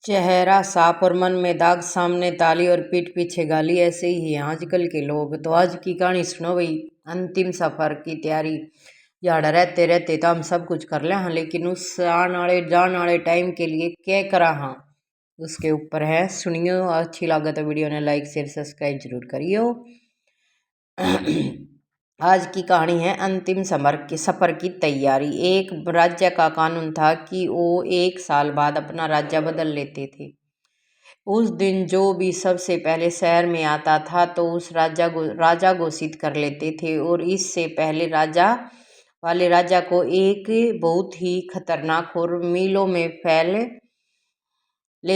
चेहरा साफ और मन में दाग, सामने ताली और पीठ पीछे गाली। ऐसे ही हैं आजकल के लोग। तो आज की कहानी सुनो भाई। अंतिम सफर की तैयारी। यार रहते रहते तो हम सब कुछ कर ले हाँ, लेकिन उस आने वाले जाने वाले टाइम के लिए क्या करा हाँ, उसके ऊपर है। सुनियो, अच्छी लगे तो वीडियो ने लाइक शेयर सब्सक्राइब जरूर करियो। आज की कहानी है अंतिम सफर की तैयारी। एक राज्य का कानून था कि वो 1 साल बाद अपना राज्य बदल लेते थे। उस दिन जो भी सबसे पहले शहर में आता था तो उस राजा घोषित कर लेते थे, और इससे पहले राजा को एक बहुत ही खतरनाक और मीलों में फैले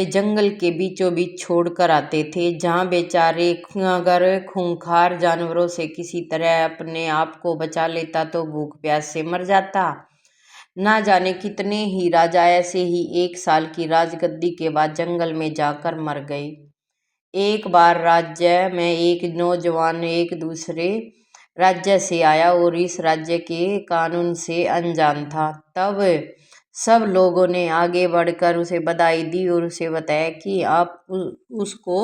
जंगल के बीचों बीच छोड़कर आते थे, जहां बेचारे अगर खूंखार जानवरों से किसी तरह अपने आप को बचा लेता तो भूख प्यास से मर जाता। ना जाने कितने ही राजा ऐसे ही 1 साल की राजगद्दी के बाद जंगल में जाकर मर गए। एक बार राज्य में एक नौजवान एक दूसरे राज्य से आया और इस राज्य के कानून से अनजान था। तब सब लोगों ने आगे बढ़कर उसे बधाई दी और उसे बताया कि आप उसको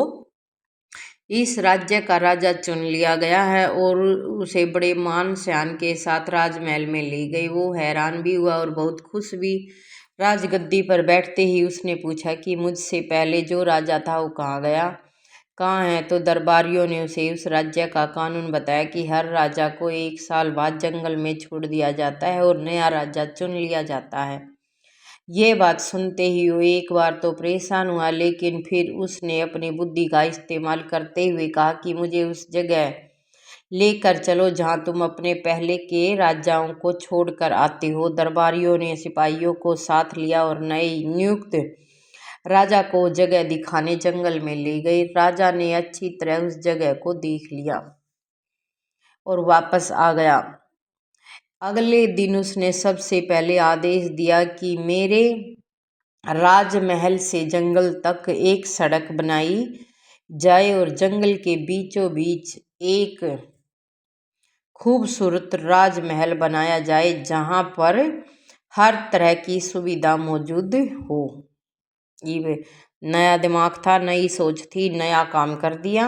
इस राज्य का राजा चुन लिया गया है, और उसे बड़े मान सम्मान के साथ राजमहल में ले गई। वो हैरान भी हुआ और बहुत खुश भी। राजगद्दी पर बैठते ही उसने पूछा कि मुझसे पहले जो राजा था वो कहाँ गया, कहाँ है। तो दरबारियों ने उसे उस राज्य का कानून बताया कि हर राजा को 1 साल बाद जंगल में छोड़ दिया जाता है और नया राजा चुन लिया जाता है। ये बात सुनते ही वो एक बार तो परेशान हुआ, लेकिन फिर उसने अपनी बुद्धि का इस्तेमाल करते हुए कहा कि मुझे उस जगह लेकर चलो जहां तुम अपने पहले के राजाओं को छोड़कर आते हो। दरबारियों ने सिपाहियों को साथ लिया और नए नियुक्त राजा को जगह दिखाने जंगल में ले गए। राजा ने अच्छी तरह उस जगह को देख लिया और वापस आ गया। अगले दिन उसने सबसे पहले आदेश दिया कि मेरे राजमहल से जंगल तक एक सड़क बनाई जाए और जंगल के बीचों बीच एक खूबसूरत राजमहल बनाया जाए जहां पर हर तरह की सुविधा मौजूद हो। ये नया दिमाग था, नई सोच थी, नया काम कर दिया।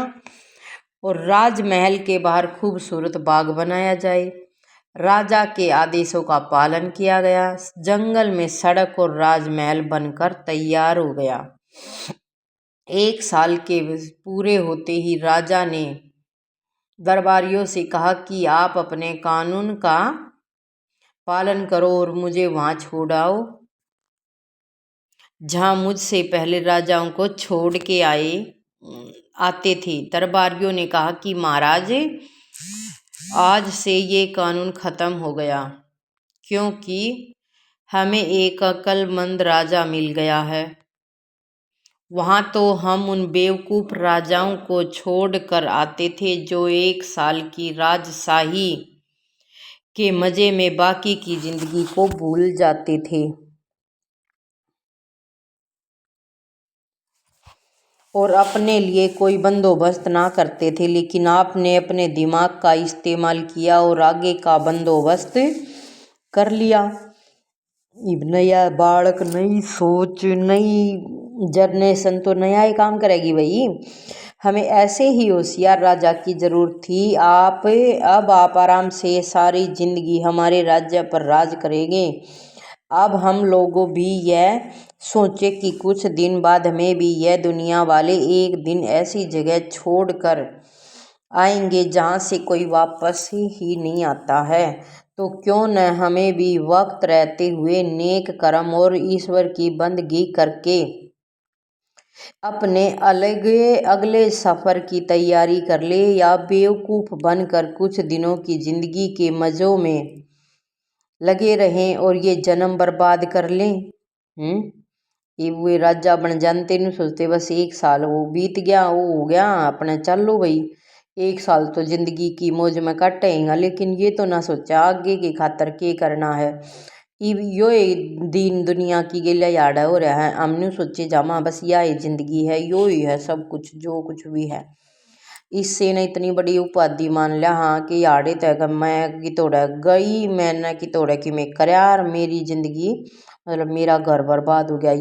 और राजमहल के बाहर खूबसूरत बाग बनाया जाए। राजा के आदेशों का पालन किया गया। जंगल में सड़क और राजमहल बनकर तैयार हो गया। 1 साल के पूरे होते ही राजा ने दरबारियों से कहा कि आप अपने कानून का पालन करो और मुझे वहां छोड़ आओ जहां मुझसे पहले राजाओं को छोड़ के आते थे। दरबारियों ने कहा कि महाराज, आज से ये कानून खत्म हो गया, क्योंकि हमें एक अक्लमंद राजा मिल गया है। वहां तो हम उन बेवकूफ राजाओं को छोड़ कर आते थे जो 1 साल की राजशाही के मजे में बाकी की जिंदगी को भूल जाते थे और अपने लिए कोई बंदोबस्त ना करते थे। लेकिन आपने अपने दिमाग का इस्तेमाल किया और आगे का बंदोबस्त कर लिया। नया बालक, नई सोच, नई जनरेशन तो नया ही काम करेगी भाई। हमें ऐसे ही होशियार राजा की जरूरत थी। अब आप आराम से सारी जिंदगी हमारे राज्य पर राज करेंगे। अब हम लोगों भी यह सोचे कि कुछ दिन बाद हमें भी यह दुनिया वाले एक दिन ऐसी जगह छोड़ कर आएंगे जहाँ से कोई वापस ही नहीं आता है। तो क्यों न हमें भी वक्त रहते हुए नेक कर्म और ईश्वर की बंदगी करके अपने अगले सफर की तैयारी कर ले, या बेवकूफ बनकर कुछ दिनों की जिंदगी के मजों में लगे रहें और ये जन्म बर्बाद कर लें। ये वो राजा बन जानते नहीं सोचते बस 1 साल वो बीत गया, वो हो गया अपने चल लो भाई। 1 साल तो जिंदगी की मौज में काटेगा, लेकिन ये तो ना सोचा आगे की खातर के करना है। यो दिन दुनिया की गेला याद हो रहा है। हमने सोचे जामा बस यह जिंदगी है, यो ही है सब कुछ जो कुछ भी है। इससे ने इतनी बड़ी उपाधि मान लिया हाँ कि याड़े तक मैं कि तोड़ा गई, मैंने कि तोड़ा कि मैं कर यार मेरी जिंदगी मतलब मेरा घर बर्बाद हो गया।